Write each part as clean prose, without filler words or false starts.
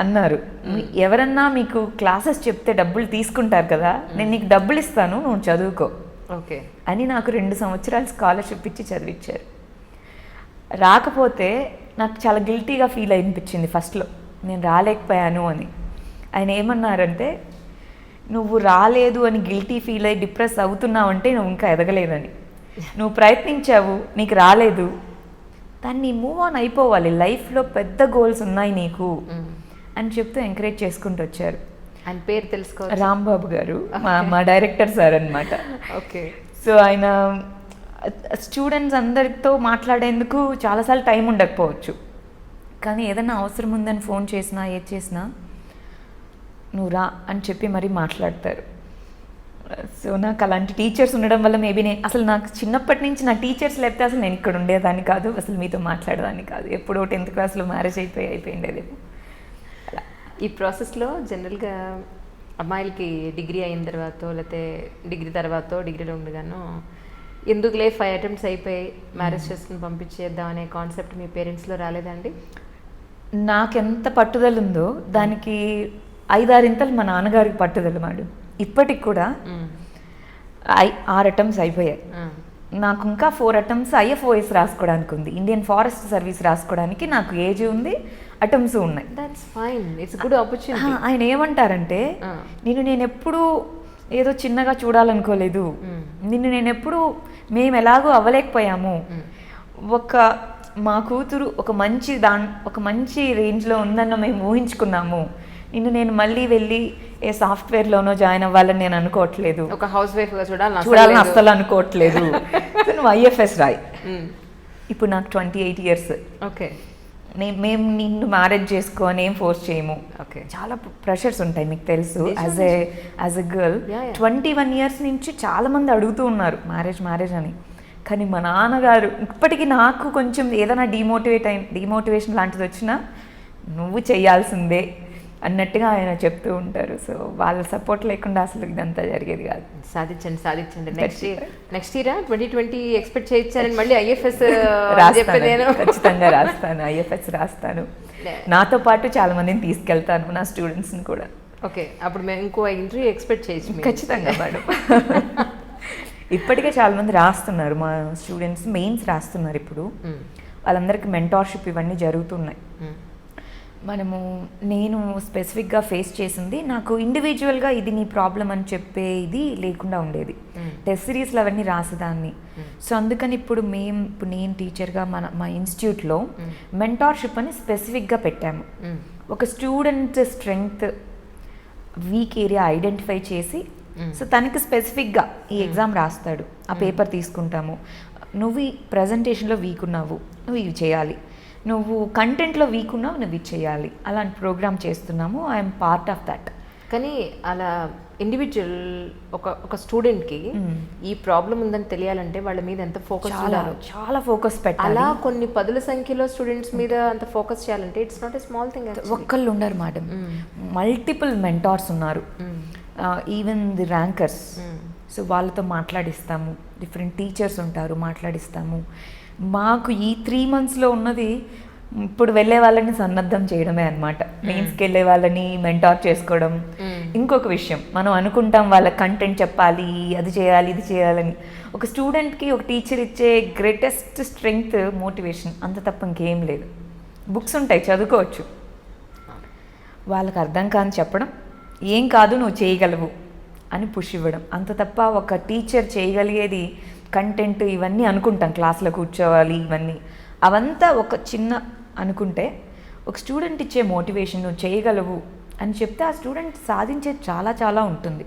అన్నారు. ఎవరన్నా మీకు క్లాసెస్ చెప్తే డబ్బులు తీసుకుంటారు కదా, నేను నీకు డబ్బులు ఇస్తాను, నువ్వు చదువుకో ఓకే అని నాకు 2 సంవత్సరాలు స్కాలర్షిప్ ఇచ్చి చదివించారు. రాకపోతే నాకు చాలా గిల్టీగా ఫీల్ అనిపించింది ఫస్ట్లో, నేను రాలేకపోయాను అని. ఆయన ఏమన్నారంటే, నువ్వు రాలేదు అని గిల్టీ ఫీల్ అయ్యి డిప్రెస్ అవుతున్నావు అంటే నువ్వు ఇంకా ఎదగలేదని. నువ్వు ప్రయత్నించావు, నీకు రాలేదు, దాన్ని మూవ్ ఆన్ అయిపోవాలి, లైఫ్లో పెద్ద గోల్స్ ఉన్నాయి నీకు అని చెప్తూ ఎంకరేజ్ చేసుకుంటూ వచ్చారు. ఆయన పేరు తెలుసుకో. రాంబాబు గారు మా డైరెక్టర్ సార్ అనమాట. ఓకే. సో ఆయన స్టూడెంట్స్ అందరితో మాట్లాడేందుకు చాలాసార్లు టైం ఉండకపోవచ్చు, కానీ ఏదైనా అవసరం ఉందని ఫోన్ చేసినా ఏది చేసినా నువ్వు రా అని చెప్పి మరీ మాట్లాడతారు. సో నాకు అలాంటి టీచర్స్ ఉండడం వల్ల మేబీ నేను అసలు నాకు చిన్నప్పటి నుంచి నా టీచర్స్ లేకపోతే అసలు నేను ఇక్కడ ఉండేదాన్ని కాదు, అసలు మీతో మాట్లాడేదాన్ని కాదు. ఎప్పుడో 10th క్లాస్లో మ్యారేజ్ అయిపోయిండేదేమో. ఈ ప్రాసెస్లో జనరల్గా అమ్మాయిలకి డిగ్రీ అయిన తర్వాత లేకపోతే డిగ్రీ తర్వాత డిగ్రీలో ఉండగానో ఎందుకులే 5 attempts అయిపోయి మ్యారేజ్ చేసుకుని పంపించేద్దాం అనే కాన్సెప్ట్ మీ పేరెంట్స్లో రాలేదండి? నాకెంత పట్టుదల ఉందో దానికి 5-6 మా నాన్నగారికి పట్టుదల మేడం. ఇప్పటికి కూడా 6 attempts అయిపోయాయి. నాకు ఇంకా 4 attempts IFOS రాసుకోవడానికి ఉంది, ఇండియన్ ఫారెస్ట్ సర్వీస్ రాసుకోవడానికి నాకు ఏజ్ ఉంది, అటెంప్ట్స్ ఉన్నాయి. That's fine, it's good opportunity. ఆయన ఏమంటారంటే, నేను ఎప్పుడూ ఏదో చిన్నగా చూడాలనుకోలేదు, నేను ఎప్పుడు మేము ఎలాగో అవ్వలేకపోయాము, మా కూతురు ఒక మంచి రేంజ్లో ఉందన్న మేము ఊహించుకున్నాము, నేను మళ్ళీ వెళ్ళి ఏ సాఫ్ట్వేర్లోనో జాయిన్ అవ్వాలని నేను అనుకోవట్లేదు, ఒక హౌస్ వైఫ్గా చూడాలని అస్సలు అనుకోవట్లేదు, నువ్వు IFS రాయి. ఇప్పుడు నాకు 28 years. ఓకే. మేము నిన్ను మ్యారేజ్ చేసుకొని ఏం ఫోర్స్ చేయము. ఓకే. చాలా ప్రెషర్స్ ఉంటాయి మీకు తెలుసు. యాజ్ ఎ గర్ల్ 21 years నుంచి చాలామంది అడుగుతూ ఉన్నారు మ్యారేజ్ అని, కానీ మా నాన్నగారు ఇప్పటికీ నాకు కొంచెం ఏదైనా డిమోటివేషన్ లాంటిది వచ్చినా నువ్వు చేయాల్సిందే అన్నట్టుగా ఆయన చెప్తూ ఉంటారు. సో వాళ్ళ సపోర్ట్ లేకుండా అసలు ఇదంతా జరిగేది కాదు. సాధించండి. నెక్స్ట్ ఇయర్ 2020 ఎక్స్పెక్ట్ చేయొచ్చారని మళ్ళీ IFS ఖచ్చితంగా రాస్తాను, IFS రాస్తాను. నాతో పాటు చాలా మందిని తీసుకెళ్తాను, నా స్టూడెంట్స్ని కూడా. ఓకే, అప్పుడు మేము ఇంకో ఇంటర్వ్యూ ఎక్స్పెక్ట్ చేయొచ్చు ఖచ్చితంగా మేడం. ఇప్పటికే చాలా మంది రాస్తున్నారు, మా స్టూడెంట్స్ మెయిన్స్ రాస్తున్నారు ఇప్పుడు. వాళ్ళందరికీ మెంటార్షిప్ ఇవన్నీ జరుగుతున్నాయి. నేను స్పెసిఫిక్గా ఫేస్ చేసింది, నాకు ఇండివిజువల్గా ఇది నీ ప్రాబ్లం అని చెప్పే ఇది లేకుండా ఉండేది. టెస్ట్ సిరీస్లు అవన్నీ రాసేదాన్ని. సో అందుకని ఇప్పుడు నేను టీచర్గా మా ఇన్స్టిట్యూట్లో మెంటార్షిప్ అని స్పెసిఫిక్గా పెట్టాము. ఒక student strength weak area identify చేసి, సో తనకి స్పెసిఫిక్గా ఈ ఎగ్జామ్ రాస్తాడు, ఆ పేపర్ తీసుకుంటాము. నువ్వు ఈ ప్రజెంటేషన్లో వీక్ ఉన్నావు, నువ్వు ఇవి చేయాలి, నువ్వు కంటెంట్లో వీక్ ఉన్నావు, నువ్వు ఇది చేయాలి, అలాంటి ప్రోగ్రామ్ చేస్తున్నాము. I'm part of that. కానీ అలా ఇండివిజువల్ ఒక స్టూడెంట్కి ఈ ప్రాబ్లం ఉందని తెలియాలంటే వాళ్ళ మీద ఎంత ఫోకస్ ఉండాలి, చాలా ఫోకస్ పెట్టాలి. అలా కొన్ని 10 సంఖ్యలో స్టూడెంట్స్ మీద అంత ఫోకస్ చేయాలంటే it's not a small thing. ఒక్కళ్ళు ఉండరు మేడం, మల్టిపుల్ మెంటార్స్ ఉన్నారు, ఈవెన్ ది ర్యాంకర్స్. సో వాళ్ళతో మాట్లాడిస్తాము, డిఫరెంట్ టీచర్స్ ఉంటారు, మాట్లాడిస్తాము. మాకు ఈ 3 monthsలో ఉన్నది ఇప్పుడు వెళ్ళే వాళ్ళని సన్నద్ధం చేయడమే అనమాట. మెయిన్స్కి వెళ్ళే వాళ్ళని మెంటార్ చేసుకోవడం. ఇంకొక విషయం, మనం అనుకుంటాం వాళ్ళ కంటెంట్ చెప్పాలి, అది చేయాలి, ఇది చేయాలని. ఒక స్టూడెంట్కి ఒక టీచర్ ఇచ్చే గ్రేటెస్ట్ స్ట్రెంగ్త్ మోటివేషన్, అంత తప్ప ఇంకేం లేదు. బుక్స్ ఉంటాయి, చదువుకోవచ్చు, వాళ్ళకి అర్థం కాని చెప్పడం, ఏం కాదు నువ్వు చేయగలవు అని పుష్ ఇవ్వడం, అంత తప్ప ఒక టీచర్ చేయగలిగేది కంటెంట్ ఇవన్నీ అనుకుంటాం, క్లాస్లో కూర్చోవాలి ఇవన్నీ, అవంతా ఒక చిన్న అనుకుంటే ఒక స్టూడెంట్ ఇచ్చే మోటివేషన్ నువ్వు చేయగలవు అని చెప్తే ఆ స్టూడెంట్ సాధించేది చాలా చాలా ఉంటుంది.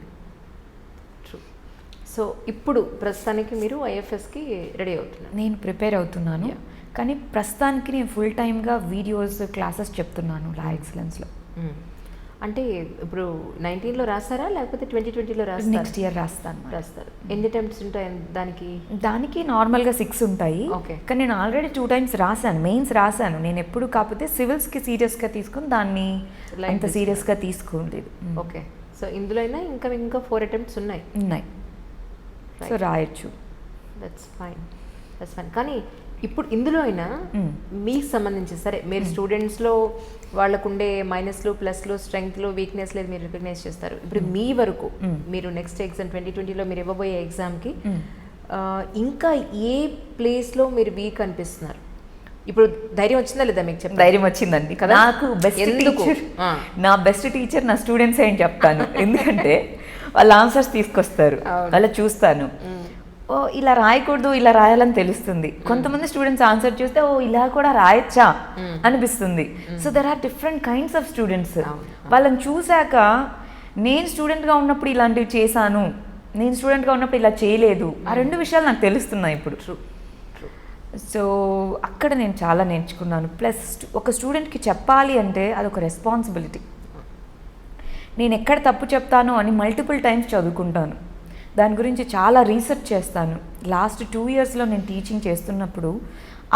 సో ఇప్పుడు ప్రస్తుతానికి మీరు IFSకి రెడీ అవుతున్నారు? నేను ప్రిపేర్ అవుతున్నాను, కానీ ప్రస్తుతానికి నేను ఫుల్ టైమ్గా వీడియోస్ క్లాసెస్ చెప్తున్నాను లా ఎక్సలెన్స్లో. అంటే ఇప్పుడు 19లో రాస్తారా లేకపోతే 2020లో రాస్తారా? నెక్స్ట్ ఇయర్ రాస్తారు. ఎన్ని అటెంప్ట్స్ ఉంటాయి దానికి నార్మల్గా 6 ఉంటాయి. ఓకే. కానీ నేను ఆల్రెడీ 2 times రాశాను, మెయిన్స్ రాశాను. నేను ఎప్పుడు కాకపోతే సివిల్స్కి సీరియస్గా తీసుకుని దాన్ని అంత సీరియస్గా తీసుకోలేదు. ఓకే. సో ఇందులో అయినా ఇంకా 4 attempts ఉన్నాయి. సో రాయొచ్చు. That's fine. కానీ ఇప్పుడు ఇందులో అయినా మీకు సంబంధించి సరే మీరు స్టూడెంట్స్లో వాళ్ళకుండే మైనస్లు ప్లస్లు స్ట్రెంగ్త్లు వీక్నెస్ లేదు మీరు రికగ్నైజ్ చేస్తారు. ఇప్పుడు మీ వరకు మీరు నెక్స్ట్ ఎగ్జామ్ 2020లో మీరు ఇవ్వబోయే ఎగ్జామ్కి ఇంకా ఏ ప్లేస్లో మీరు వీక్ అనిపిస్తున్నారు? ఇప్పుడు ధైర్యం వచ్చిందా లేదా మీకు చెప్పండి. ధైర్యం వచ్చిందండి కదా. నాకు బెస్ట్ టీచర్, నా బెస్ట్ టీచర్ నా స్టూడెంట్స్ ఏం చెప్తాను. ఎందుకంటే వాళ్ళ ఆన్సర్స్ తీసుకొస్తారు, వాళ్ళ చూస్తాను, ఓ ఇలా రాయకూడదు ఇలా రాయాలని తెలుస్తుంది. కొంతమంది స్టూడెంట్స్ ఆన్సర్ చూస్తే ఓ ఇలా కూడా రాయొచ్చా అనిపిస్తుంది. So there are different kinds of students. వాళ్ళని చూశాక నేను స్టూడెంట్గా ఉన్నప్పుడు ఇలాంటివి చేశాను, నేను స్టూడెంట్గా ఉన్నప్పుడు ఇలా చేయలేదు, ఆ రెండు విషయాలు నాకు తెలుస్తున్నాయి ఇప్పుడు. సో అక్కడ నేను చాలా నేర్చుకున్నాను. ప్లస్ ఒక స్టూడెంట్కి చెప్పాలి అంటే అదొక రెస్పాన్సిబిలిటీ. నేను ఎక్కడ తప్పు చెప్తాను అని మల్టిపుల్ టైమ్స్ చదువుకుంటాను, దాని గురించి చాలా రీసెర్చ్ చేస్తాను. లాస్ట్ 2 yearsలో నేను టీచింగ్ చేస్తున్నప్పుడు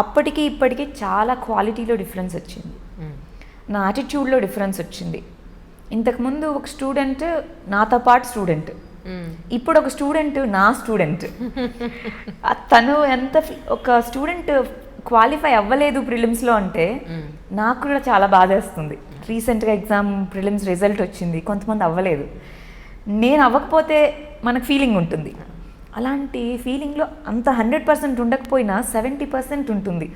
అప్పటికి ఇప్పటికీ చాలా క్వాలిటీలో డిఫరెన్స్ వచ్చింది, నా యాటిట్యూడ్లో డిఫరెన్స్ వచ్చింది. ఇంతకుముందు ఒక స్టూడెంట్ నాతో పాటు స్టూడెంట్, ఇప్పుడు ఒక స్టూడెంట్ నా స్టూడెంట్. తను ఎంత ఒక స్టూడెంట్ క్వాలిఫై అవ్వలేదు ప్రిలిమ్స్లో అంటే నాకు కూడా చాలా బాధేస్తుంది. రీసెంట్గా ఎగ్జామ్ ప్రిలిమ్స్ రిజల్ట్ వచ్చింది, కొంతమంది అవ్వలేదు. నేను అవ్వకపోతే మనకు ఫీలింగ్ ఉంటుంది, అలాంటి ఫీలింగ్లో అంత 100% ఉండకపోయినా 70% ఉంటుంది,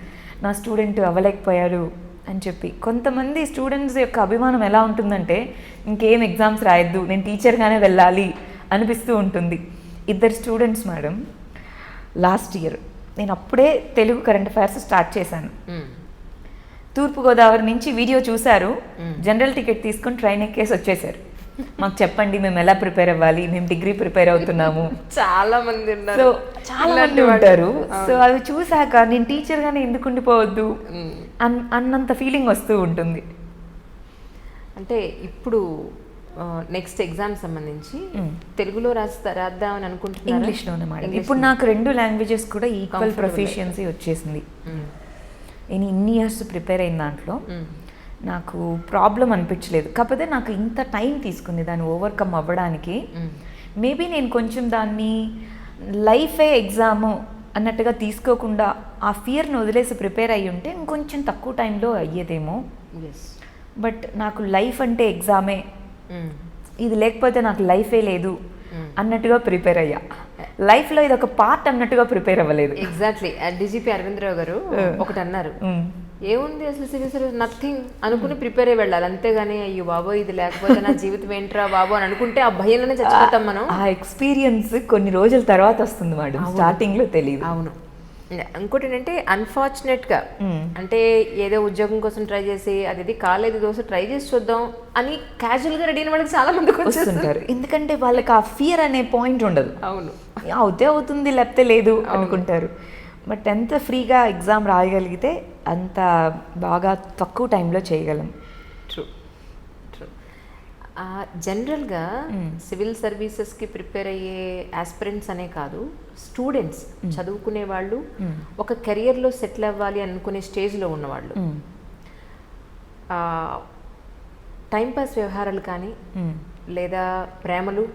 నా స్టూడెంట్ అవ్వలేకపోయారు అని చెప్పి. కొంతమంది స్టూడెంట్స్ యొక్క అభిమానం ఎలా ఉంటుందంటే ఇంకేం ఎగ్జామ్స్ రాయొద్దు, నేను టీచర్గానే వెళ్ళాలి అనిపిస్తూ ఉంటుంది. 2 స్టూడెంట్స్ మేడం లాస్ట్ ఇయర్ నేను అప్పుడే తెలుగు కరెంట్ అఫైర్స్ స్టార్ట్ చేశాను. తూర్పుగోదావరి నుంచి వీడియో చూశారు, జనరల్ టికెట్ తీసుకొని ట్రైన్ ఎక్కేసి వచ్చేసారు. మాకు చెప్పండి మేము ఎలా ప్రిపేర్ అవ్వాలి, మేము డిగ్రీ ప్రిపేర్ అవుతున్నాము. చాలా మంది ఉన్నారు, సో చాలా మంది ఉంటారు. సో అవి చూసాక నేను టీచర్గానే ఎందుకు ఉండిపోవద్దు అన్నంత ఫీలింగ్ వస్తూ ఉంటుంది. అంటే ఇప్పుడు నెక్స్ట్ ఎగ్జామ్ సంబంధించి తెలుగులో రాద్దామని అనుకుంటున్నాను. ఇంగ్లీష్లోనే మేడం. ఇప్పుడు నాకు 2 లాంగ్వేజెస్ కూడా ఈక్వల్ ప్రొఫిషియన్సీ వచ్చేసింది. నేను ఇన్ని ఇయర్స్ ప్రిపేర్ అయిన దాంట్లో నాకు ప్రాబ్లం అనిపించలేదు. కాకపోతే నాకు ఇంత టైం తీసుకుంది దాన్ని ఓవర్కమ్ అవ్వడానికి. మేబీ నేను కొంచెం దాన్ని లైఫే ఎగ్జాము అన్నట్టుగా తీసుకోకుండా ఆ ఫియర్ని వదిలేసి ప్రిపేర్ అయ్యి ఉంటే ఇంకొంచెం తక్కువ టైంలో అయ్యేదేమో. బట్ నాకు లైఫ్ అంటే ఎగ్జామే, ఇది లేకపోతే నాకు లైఫే లేదు అన్నట్టుగా ప్రిపేర్ అయ్యా. లైఫ్లో ఇది ఒక పార్ట్ అన్నట్టుగా ప్రిపేర్ అవ్వలేదు. ఎగ్జాక్ట్లీ. డిజిపి అరవిందరావు గారు ఒకటి అన్నారు, ఏముంది అసలు సివిల్ సర్వీస్ నథింగ్ అనుకుని ప్రిపేర్ అయ్యి వెళ్ళాలి, అంతేగాని అయ్యో బాబో ఇది లేకపోతే నా జీవితం ఏంట్రా బాబో అని అనుకుంటే ఆ భయంలోనే చచ్చిపోతాం మనం. ఆ ఎక్స్పీరియన్స్ కొన్ని రోజుల తర్వాత వస్తుంది మేడం, స్టార్టింగ్లో తెలియదు. అవును. ఇంకోటి ఏంటంటే అన్ఫార్చునేట్గా అంటే ఏదో ఉద్యోగం కోసం ట్రై చేసి అది కాలేదు దోశ ట్రై చేసి చూద్దాం అని క్యాజువల్గా రెడీ అయిన వాళ్ళకి చాలా మందికి వస్తుంటారు. ఎందుకంటే వాళ్ళకి ఆ ఫియర్ అనే పాయింట్ ఉండదు. అవును, అవుతే అవుతుంది లేకపోతే లేదు అనుకుంటారు. బట్ ఎంత ఫ్రీగా ఎగ్జామ్ రాయగలిగితే అంత బాగా తక్కువ టైంలో చేయగలం. True true. జనరల్గా సివిల్ సర్వీసెస్కి ప్రిపేర్ అయ్యే ఆస్పిరెంట్స్ అనే కాదు, స్టూడెంట్స్ చదువుకునే వాళ్ళు ఒక కెరియర్లో సెటిల్ అవ్వాలి అనుకునే స్టేజ్లో ఉన్నవాళ్ళు టైంపాస్ వ్యవహారాలు కానీ లేదా ప్రేమలు,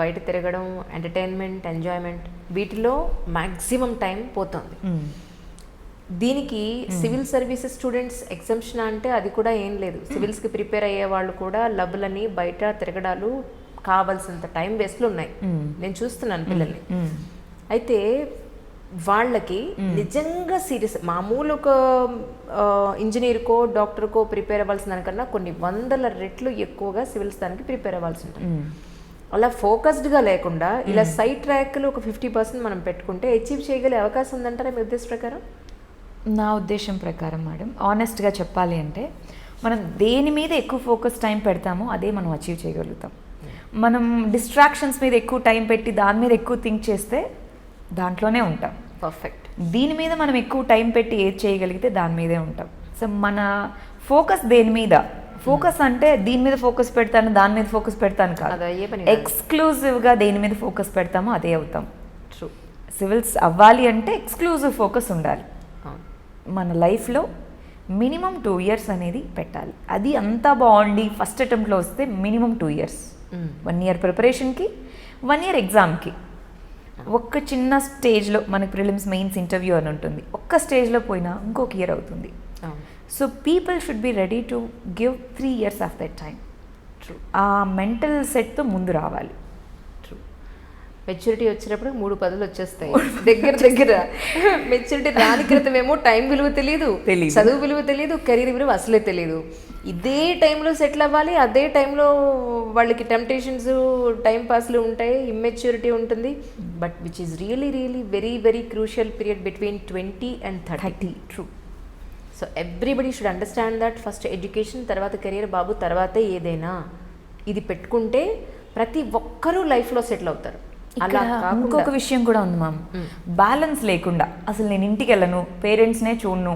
బయట తిరగడం, ఎంటర్టైన్మెంట్, ఎంజాయ్మెంట్ వీటిలో మ్యాక్సిమం టైం పోతుంది. దీనికి సివిల్ సర్వీసెస్ స్టూడెంట్స్ ఎగ్జంప్షన్ అంటే అది కూడా ఏం లేదు. సివిల్స్కి ప్రిపేర్ అయ్యే వాళ్ళు కూడా లబ్లని బయట తిరగడాలు కావాల్సినంత టైం వేస్ట్లు ఉన్నాయి, నేను చూస్తున్నాను పిల్లల్ని. అయితే వాళ్ళకి నిజంగా సీరియస్ మామూలు ఒక ఇంజనీర్కో డాక్టర్కో ప్రిపేర్ అవ్వాల్సిన దానికన్నా కొన్ని 100 రెట్లు ఎక్కువగా సివిల్స్ దానికి ప్రిపేర్ అవ్వాల్సి ఉంటుంది. అలా ఫోకస్డ్గా లేకుండా ఇలా సైడ్ ట్రాక్లు ఒక 50% మనం పెట్టుకుంటే అచీవ్ చేయగలిగే అవకాశం ఉందంటారా మీ ఉద్దేశం ప్రకారం? నా ఉద్దేశం ప్రకారం మేడం, ఆనెస్ట్గా చెప్పాలి అంటే మనం దేని మీద ఎక్కువ ఫోకస్ టైం పెడతామో అదే మనం అచీవ్ చేయగలుగుతాం. మనం డిస్ట్రాక్షన్స్ మీద ఎక్కువ టైం పెట్టి దాని మీద ఎక్కువ థింక్ చేస్తే దాంట్లోనే ఉంటాం. పర్ఫెక్ట్. దీని మీద మనం ఎక్కువ టైం పెట్టి ఏది చేయగలిగితే దాని మీదే ఉంటాం. సో మన ఫోకస్ దేని మీద, ఫోకస్ అంటే దీని మీద ఫోకస్ పెడతాను దాని మీద ఫోకస్ పెడతాను కాదు, ఎక్స్క్లూజివ్గా దేని మీద ఫోకస్ పెడతామో అదే అవుతాం. ట్రూ. సివిల్స్ అవ్వాలి అంటే ఎక్స్క్లూజివ్ ఫోకస్ ఉండాలి. మన లైఫ్లో మినిమం 2 years అనేది పెట్టాలి. అది అంతా బాగుండి ఫస్ట్ అటెంప్ట్లో వస్తే మినిమం 2 years, 1 year ప్రిపరేషన్కి, 1 year ఎగ్జామ్కి. ఒక్క చిన్న స్టేజ్లో మనకి ప్రిలిమ్స్ మెయిన్స్ ఇంటర్వ్యూ అని ఉంటుంది, ఒక్క స్టేజ్లో పోయినా ఇంకొక ఇయర్ అవుతుంది. So people should be ready to give 3 years of that time. ఆ మెంటల్ సెట్తో ముందు రావాలి. మెచ్యూరిటీ వచ్చేటప్పుడు 3 పదులు వచ్చేస్తాయి దగ్గర. మెచ్యూరిటీ రాని క్రితం ఏమో టైం విలువ తెలియదు, చదువు విలువ తెలియదు, కెరీర్ విలువ అసలే తెలియదు. ఇదే టైంలో సెటిల్ అవ్వాలి, అదే టైంలో వాళ్ళకి టెంప్టేషన్స్, టైం పాస్లు ఉంటాయి, ఇమ్మెచ్యూరిటీ ఉంటుంది. But which is really very very crucial period between 20 and 30. True. So everybody should understand that first education, తర్వాత కెరీర్ బాబు, తర్వాతే ఏదైనా. ఇది పెట్టుకుంటే ప్రతి ఒక్కరూ లైఫ్లో సెటిల్ అవుతారు. అలా ఇంకొక విషయం కూడా ఉంది మ్యామ్, బ్యాలెన్స్ లేకుండా అసలు నేను ఇంటికి వెళ్ళను, పేరెంట్స్నే చూడను,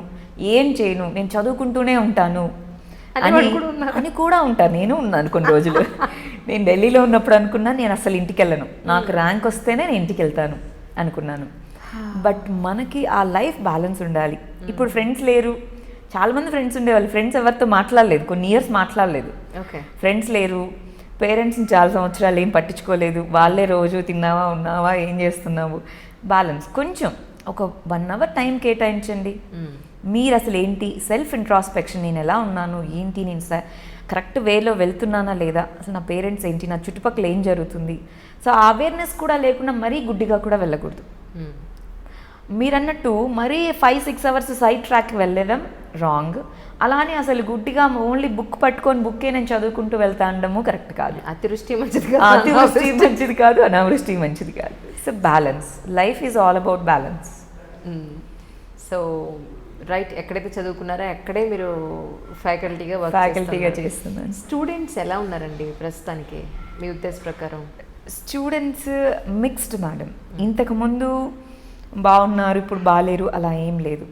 ఏం చేయను, నేను చదువుకుంటూనే ఉంటాను అని కూడా ఉంటాను. నేను ఉన్నాను కొన్ని రోజులు. నేను ఢిల్లీలో ఉన్నప్పుడు అనుకున్నా నేను అసలు ఇంటికి వెళ్ళను, నాకు ర్యాంక్ వస్తేనే నేను ఇంటికి వెళ్తాను అనుకున్నాను. బట్ మనకి ఆ లైఫ్ బ్యాలెన్స్ ఉండాలి. ఇప్పుడు ఫ్రెండ్స్ లేరు, చాలామంది ఫ్రెండ్స్ ఉండేవాళ్ళు, ఫ్రెండ్స్ ఎవరితో మాట్లాడలేదు, కొన్ని ఇయర్స్ మాట్లాడలేదు. ఫ్రెండ్స్ లేరు, పేరెంట్స్ని చాలా సంవత్సరాలు ఏం పట్టించుకోలేదు, వాళ్ళే రోజు తిన్నావా ఉన్నావా ఏం చేస్తున్నావు. బ్యాలెన్స్ కొంచెం ఒక 1 hour టైం కేటాయించండి. మీరు అసలు ఏంటి, సెల్ఫ్ ఇంట్రాస్పెక్షన్, నేను ఎలా ఉన్నాను, ఏంటి, నేను కరెక్ట్ వేలో వెళ్తున్నానా లేదా, అసలు నా పేరెంట్స్ ఏంటి, నా చుట్టుపక్కల ఏం జరుగుతుంది. సో ఆ అవేర్నెస్ కూడా లేకుండా మరీ గుడ్డిగా కూడా వెళ్ళకూడదు. మీరన్నట్టు మరీ 5-6 hours సైడ్ ట్రాక్ వెళ్ళడం రాంగ్. అలానే అసలు గుడ్డిగా ఓన్లీ బుక్ పట్టుకొని బుక్కే నేను చదువుకుంటూ వెళ్తా అనడము కరెక్ట్ కాదు. అతివృష్టి మంచిది కాదు, అనావృష్టి మంచిది కాదు. So balance, life is all about balance. So right, ఎక్కడైతే చదువుకున్నారో అక్కడే మీరు ఫ్యాకల్టీగా చేస్తున్నాను. స్టూడెంట్స్ ఎలా ఉన్నారండి ప్రస్తుతానికి మీ ఉద్దేశ ప్రకారం? Students mixed madam. ఇంతకుముందు బాగున్నారు, ఇప్పుడు బాగాలేరు, అలా ఏం లేదు.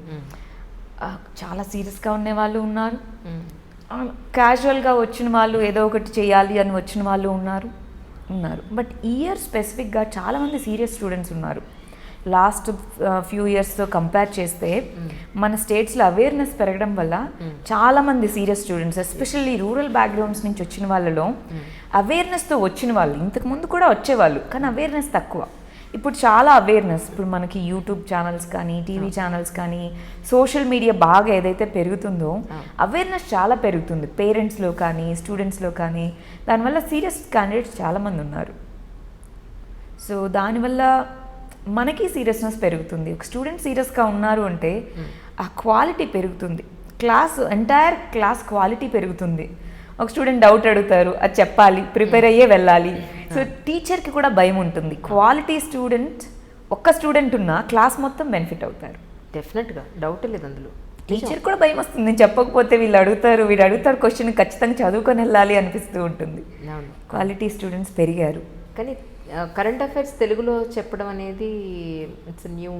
చాలా సీరియస్గా ఉండే వాళ్ళు ఉన్నారు, క్యాజువల్గా వచ్చిన వాళ్ళు ఏదో ఒకటి చేయాలి అని వచ్చిన వాళ్ళు ఉన్నారు. బట్ ఇయర్ స్పెసిఫిక్గా చాలామంది సీరియస్ స్టూడెంట్స్ ఉన్నారు. లాస్ట్ ఫ్యూ ఇయర్స్తో కంపేర్ చేస్తే మన స్టేట్స్లో అవేర్నెస్ పెరగడం వల్ల చాలామంది serious students, especially rural backgrounds నుంచి వచ్చిన వాళ్ళలో అవేర్నెస్తో వచ్చిన వాళ్ళు, ఇంతకుముందు కూడా వచ్చేవాళ్ళు కానీ అవేర్నెస్ తక్కువ. ఇప్పుడు చాలా అవేర్నెస్, ఇప్పుడు మనకి యూట్యూబ్ ఛానల్స్ కానీ, టీవీ ఛానల్స్ కానీ, సోషల్ మీడియా బాగా ఏదైతే పెరుగుతుందో అవేర్నెస్ చాలా పెరుగుతుంది పేరెంట్స్లో కానీ, స్టూడెంట్స్లో కానీ. దానివల్ల సీరియస్ క్యాండిడేట్స్ చాలామంది ఉన్నారు. సో దానివల్ల మనకి సీరియస్నెస్ పెరుగుతుంది. ఒక స్టూడెంట్ సీరియస్గా ఉన్నారు అంటే ఆ క్వాలిటీ పెరుగుతుంది, ఎంటైర్ క్లాస్ క్వాలిటీ పెరుగుతుంది. ఒక స్టూడెంట్ డౌట్ అడుగుతారు, అది చెప్పాలి, ప్రిపేర్ అయ్యే వెళ్ళాలి. సో టీచర్కి కూడా భయం ఉంటుంది. క్వాలిటీ స్టూడెంట్, ఒక్క స్టూడెంట్ ఉన్నా క్లాస్ మొత్తం బెనిఫిట్ అవుతారు. డెఫినెట్గా, డౌట్ లేదు అందులో. టీచర్ కూడా భయం వస్తుంది, నేను చెప్పకపోతే వీళ్ళు అడుగుతారు క్వశ్చన్, ఖచ్చితంగా చదువుకొని వెళ్ళాలి అనిపిస్తూ ఉంటుంది. క్వాలిటీ స్టూడెంట్స్ పెరిగారు. కానీ కరెంట్ అఫైర్స్ తెలుగులో చెప్పడం అనేది ఇట్స్ న్యూ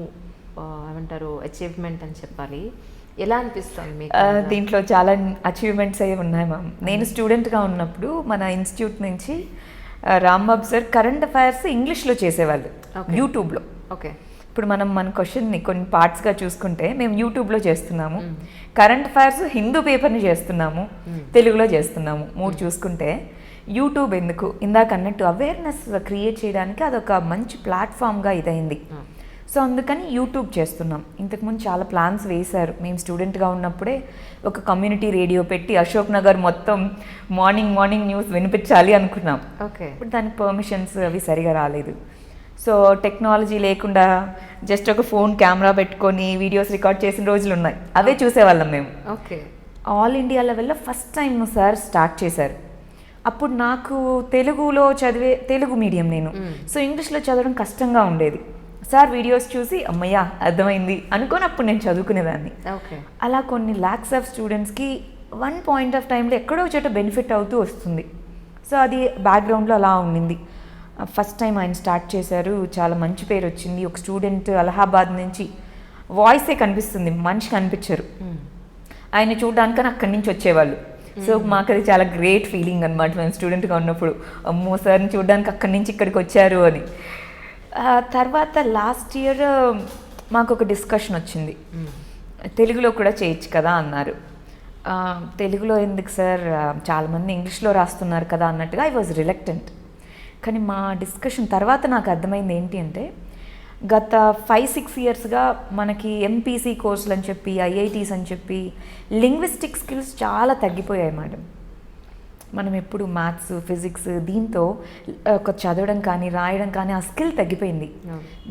ఏమంటారు అచీవ్మెంట్ అని చెప్పాలి. ఎలా అనిపిస్తుంది మీకు? దీంట్లో చాలా అచీవ్మెంట్స్ అవి ఉన్నాయి మ్యామ్. నేను స్టూడెంట్గా ఉన్నప్పుడు మన ఇన్స్టిట్యూట్ నుంచి రాంబాబు సార్ కరెంట్ అఫైర్స్ ఇంగ్లీష్లో చేసేవాళ్ళు యూట్యూబ్లో. ఓకే, ఇప్పుడు మన క్వశ్చన్ని కొన్ని పార్ట్స్గా చూసుకుంటే మేము యూట్యూబ్లో చేస్తున్నాము, కరెంట్ అఫైర్స్ హిందూ పేపర్ని చేస్తున్నాము, తెలుగులో చేస్తున్నాము. 3 చూసుకుంటే యూట్యూబ్ ఎందుకు, ఇందాక అన్నట్టు అవేర్నెస్ క్రియేట్ చేయడానికి అదొక మంచి ప్లాట్ఫామ్గా ఇదైంది. సో అందుకని యూట్యూబ్ చేస్తున్నాం. ఇంతకుముందు చాలా ప్లాన్స్ వేశారు. మేము స్టూడెంట్గా ఉన్నప్పుడే ఒక కమ్యూనిటీ రేడియో పెట్టి అశోక్ నగర్ మొత్తం మార్నింగ్ న్యూస్ వినిపించాలి అనుకున్నాం. ఓకే, ఇప్పుడు దానికి పర్మిషన్స్ అవి సరిగా రాలేదు. సో టెక్నాలజీ లేకుండా జస్ట్ ఒక ఫోన్ కెమెరా పెట్టుకొని వీడియోస్ రికార్డ్ చేసిన రోజులు ఉన్నాయి, అవే చూసేవాళ్ళం మేము. ఓకే, ఆల్ ఇండియా లెవెల్లో ఫస్ట్ టైం సార్ స్టార్ట్ చేశారు. అప్పుడు నాకు తెలుగు మీడియం నేను, సో ఇంగ్లీష్లో చదవడం కష్టంగా ఉండేది. సార్ వీడియోస్ చూసి అమ్మయ్య అర్థమైంది అనుకొని అప్పుడు నేను చదువుకునేదాన్ని. అలా కొన్ని ల్యాక్స్ ఆఫ్ స్టూడెంట్స్కి వన్ పాయింట్ ఆఫ్ టైంలో ఎక్కడో చోట బెనిఫిట్ అవుతూ వస్తుంది. సో అది బ్యాక్గ్రౌండ్లో అలా ఉండింది. ఫస్ట్ టైం ఆయన స్టార్ట్ చేశారు, చాలా మంచి పేరు వచ్చింది. ఒక స్టూడెంట్ అలహాబాద్ నుంచి, వాయిసే కనిపిస్తుంది, మనిషి కనిపించరు, ఆయన చూడడానికని అక్కడి నుంచి వచ్చేవాళ్ళు. సో మాకు అది చాలా గ్రేట్ ఫీలింగ్ అనమాట. మేము స్టూడెంట్గా ఉన్నప్పుడు అమ్మో సార్ని చూడడానికి అక్కడి నుంచి ఇక్కడికి వచ్చారు అని. తర్వాత లాస్ట్ ఇయర్ మాకు ఒక డిస్కషన్ వచ్చింది, తెలుగులో కూడా చేయొచ్చు కదా అన్నారు. తెలుగులో ఎందుకు సార్, చాలామంది ఇంగ్లీష్లో రాస్తున్నారు కదా అన్నట్టుగా ఐ వాజ్ రిలక్టెంట్. కానీ మా డిస్కషన్ తర్వాత నాకు అర్థమైంది ఏంటి అంటే, గత 5-6 ఇయర్స్గా మనకి ఎంపీసీ కోర్సులు అని చెప్పి ఐఐటీస్ అని చెప్పి లింగ్విస్టిక్ స్కిల్స్ చాలా తగ్గిపోయాయి మేడం. మనం ఎప్పుడు మ్యాథ్స్ ఫిజిక్స్ దీంతో ఒక చదవడం కానీ రాయడం కానీ ఆ స్కిల్ తగ్గిపోయింది.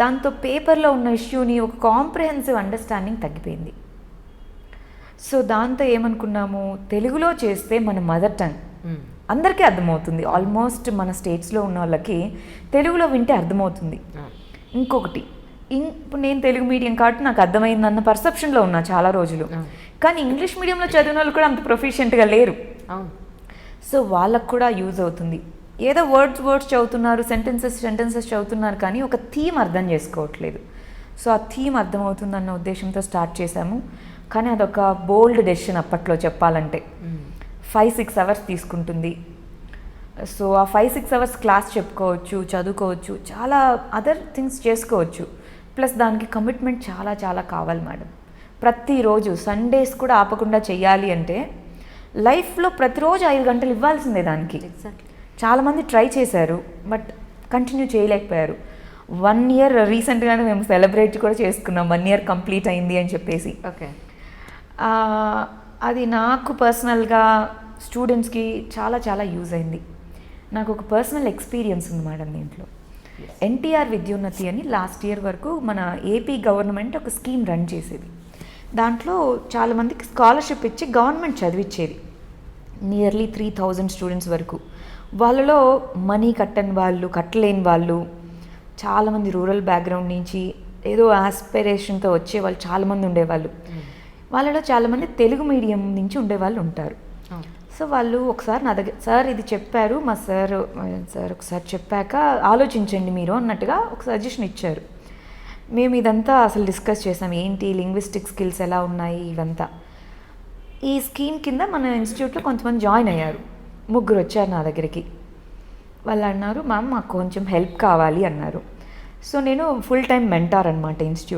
దాంతో పేపర్లో ఉన్న ఇష్యూని ఒక కాంప్రహెన్సివ్ అండర్స్టాండింగ్ తగ్గిపోయింది. సో దాంతో ఏమనుకున్నాము, తెలుగులో చేస్తే మన మదర్ టంగ్ అందరికీ అర్థమవుతుంది. ఆల్మోస్ట్ మన స్టేట్స్లో ఉన్న వాళ్ళకి తెలుగులో వింటే అర్థమవుతుంది. ఇంకొకటి, ఇప్పుడు నేను తెలుగు మీడియం కాబట్టి నాకు అర్థమైందన్న పర్సెప్షన్లో ఉన్నా చాలా రోజులు. కానీ ఇంగ్లీష్ మీడియంలో చదివిన వాళ్ళు కూడా అంత ప్రొఫిషియెంట్గా లేరు. సో వాళ్ళకు కూడా యూజ్ అవుతుంది. ఏదో వర్డ్స్ చదువుతున్నారు, సెంటెన్సెస్ చదువుతున్నారు, కానీ ఒక థీమ్ అర్థం చేసుకోవట్లేదు. సో ఆ థీమ్ అర్థమవుతుందన్న ఉద్దేశంతో స్టార్ట్ చేశాము. కానీ అదొక బోల్డ్ డెసిషన్ అప్పట్లో చెప్పాలంటే. 5-6 అవర్స్ తీసుకుంటుంది. సో ఆ 5-6 అవర్స్ క్లాస్ చెప్పుకోవచ్చు, చదువుకోవచ్చు, చాలా అదర్ థింగ్స్ చేసుకోవచ్చు. ప్లస్ దానికి కమిట్మెంట్ చాలా చాలా కావాలి మేడం. ప్రతిరోజు సండేస్ కూడా ఆపకుండా చెయ్యాలి అంటే లైఫ్లో ప్రతిరోజు 5 గంటలు ఇవ్వాల్సిందే దానికి. చాలామంది ట్రై చేశారు, బట్ కంటిన్యూ చేయలేకపోయారు. 1 ఇయర్ రీసెంట్గానే మేము సెలబ్రేట్ కూడా చేసుకున్నాం, 1 ఇయర్ కంప్లీట్ అయింది అని చెప్పేసి. ఓకే, అది నాకు పర్సనల్గా స్టూడెంట్స్కి చాలా చాలా యూజ్ అయింది. నాకు ఒక పర్సనల్ ఎక్స్పీరియన్స్ ఉంది మేడం దీంట్లో. ఎన్టీఆర్ విద్యోన్నతి అని లాస్ట్ ఇయర్ వరకు మన ఏపీ గవర్నమెంట్ ఒక స్కీమ్ రన్ చేసేది. దాంట్లో చాలామందికి స్కాలర్షిప్ ఇచ్చి గవర్నమెంట్ చదివించేది. నియర్లీ 3000 స్టూడెంట్స్ వరకు. వాళ్ళలో మనీ కట్టలేని వాళ్ళు, చాలామంది రూరల్ బ్యాక్గ్రౌండ్ నుంచి ఏదో ఆస్పిరేషన్తో వచ్చే వాళ్ళు చాలామంది ఉండేవాళ్ళు. వాళ్ళలో చాలామంది తెలుగు మీడియం నుంచి ఉండేవాళ్ళు ఉంటారు. సో వాళ్ళు ఒకసారి నా దగ్గర, సార్ ఇది చెప్పారు మా సార్ ఒకసారి చెప్పాక ఆలోచించండి మీరు అన్నట్టుగా ఒక సజెషన్ ఇచ్చారు. మేము ఇదంతా అసలు డిస్కస్ చేసాం, ఏంటి లింగ్విస్టిక్ స్కిల్స్ ఎలా ఉన్నాయి ఇవంతా. ఈ స్కీమ్ కింద మన ఇన్స్టిట్యూట్లో కొంతమంది జాయిన్ అయ్యారు. 3 వచ్చారు నా దగ్గరికి. వాళ్ళు అన్నారు, మ్యామ్ మాకు కొంచెం హెల్ప్ కావాలి అన్నారు. సో నేను ఫుల్ టైం మెంటార్ అనమాట ఇన్స్టిట్యూట్.